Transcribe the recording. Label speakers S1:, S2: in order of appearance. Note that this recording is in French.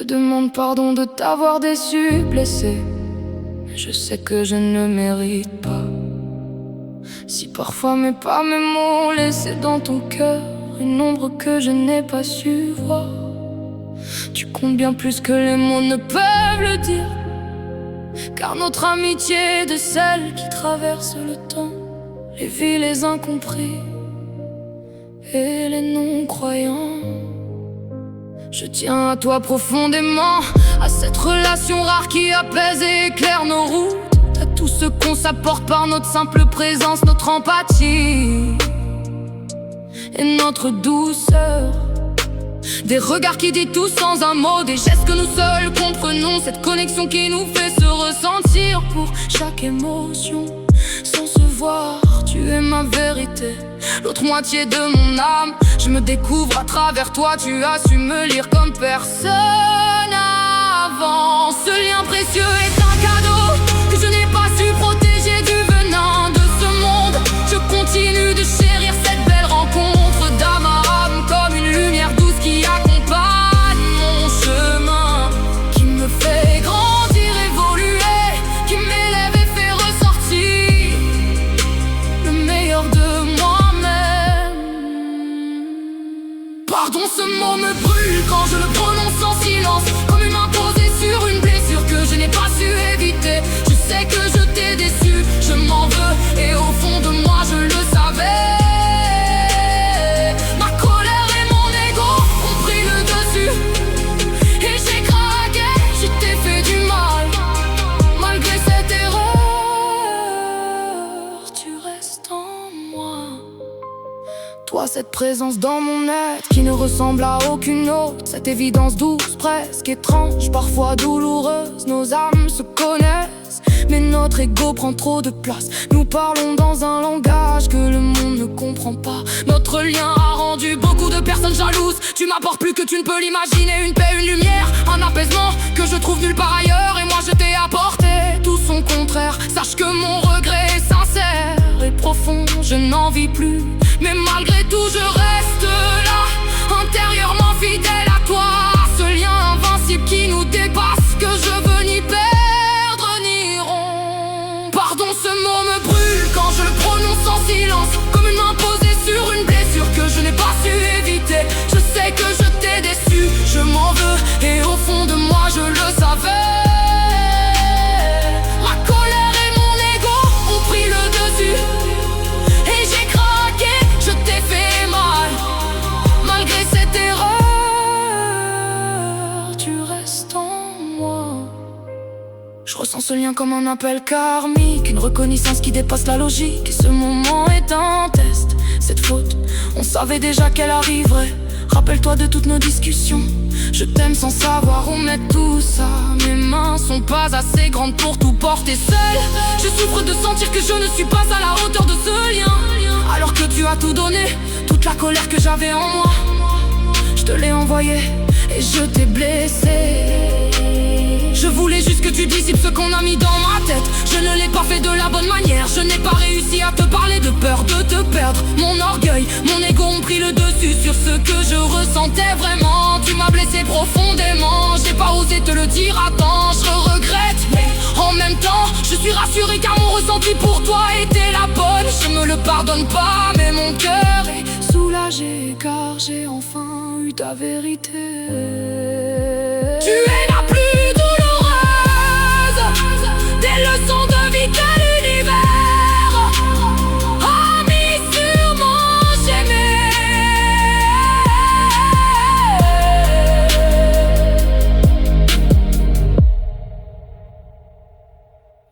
S1: te demande pardon de t'avoir déçu, blessé. Mais je sais que je ne mérite pas. Si parfois mes pas, mes mots ont laissé dans ton cœur une ombre que je n'ai pas su voir. Tu comptes bien plus que les mots ne peuvent le dire, car notre amitié est de celles qui traversent le temps, les vies, les incompris et les non-croyants. Je tiens à toi profondément, à cette relation rare qui apaise et éclaire nos routes, à tout ce qu'on s'apporte par notre simple présence, notre empathie et notre douceur. Des regards qui disent tout sans un mot, des gestes que nous seuls comprenons, cette connexion qui nous fait se ressentir pour chaque émotion. Sans se voir, tu es ma vérité, l'autre moitié de mon âme. Je me découvre à travers toi, tu as su me lire comme personne avant. Ce lien précieux est un cadeau que je n'ai pas su protéger du venin de ce monde. Je continue de chérir cette belle rencontre d'âme à âme, comme une lumière douce qui accompagne mon chemin, qui me fait grandir, évoluer, qui m'élève et fait ressortir le meilleur de moi-même. Pardon, ce mot me brûle quand je le prononce en silence, comme une main posée sur une blessure que je n'ai pas su éviter. Je sais que je t'ai déçu, je m'en veux, et au fond de moi je le savais. Ma colère et mon ego ont pris le dessus, et j'ai craqué, je t'ai fait du mal. Malgré cette erreur, tu restes en moi. Toi, cette présence dans mon être qui ne ressemble à aucune autre, cette évidence douce, presque étrange, parfois douloureuse. Nos âmes se connaissent, mais notre ego prend trop de place. Nous parlons dans un langage que le monde ne comprend pas. Notre lien a rendu beaucoup de personnes jalouses. Tu m'apportes plus que tu ne peux l'imaginer, une paix, une lumière, un apaisement que je trouve nulle part ailleurs. Et moi je t'ai apporté tout son contraire. Sache que mon regret est sincère et profond, je n'en vis plus, mais malgré tout je reste là, intérieurement fidèle à toi. Ce lien invincible qui nous dépasse, que je veux ni perdre ni rompre. Pardon, ce mot me brûle quand je le prononce en silence, comme une main posée sur une blessure que je n'ai pas su éviter. Je sais que je t'ai déçu, je m'en veux, et au fond de moi je le savais. Ma colère et mon ego ont pris le dessus, et j'ai craqué, je t'ai fait mal. Malgré cette erreur, tu restes en moi. Je ressens ce lien comme un appel karmique, une reconnaissance qui dépasse la logique. Et ce moment est un test, cette faute, on savait déjà qu'elle arriverait. Rappelle-toi de toutes nos discussions, je t'aime sans savoir où mettre tout ça. Mes mains sont pas assez grandes pour tout porter seul. Je souffre de sentir que je ne suis pas à la hauteur de ce lien, alors que tu as tout donné, toute la colère que j'avais en moi. Je te l'ai envoyé et je t'ai blessé. Je voulais juste que tu dissipes ce qu'on a mis dans ma tête. Je ne l'ai pas fait de la bonne manière, je n'ai pas réussi à te parler de peur de te perdre. Mon orgueil, mon ego ont pris le dessus sur ce que je ressentais vraiment. Tu m'as blessé profondément, j'ai pas osé te le dire à temps. Je regrette, mais en même temps je suis rassuré car mon ressenti pour toi était la bonne. Je me le pardonne pas, mais mon cœur est soulagé car j'ai enfin eu ta vérité. Tu es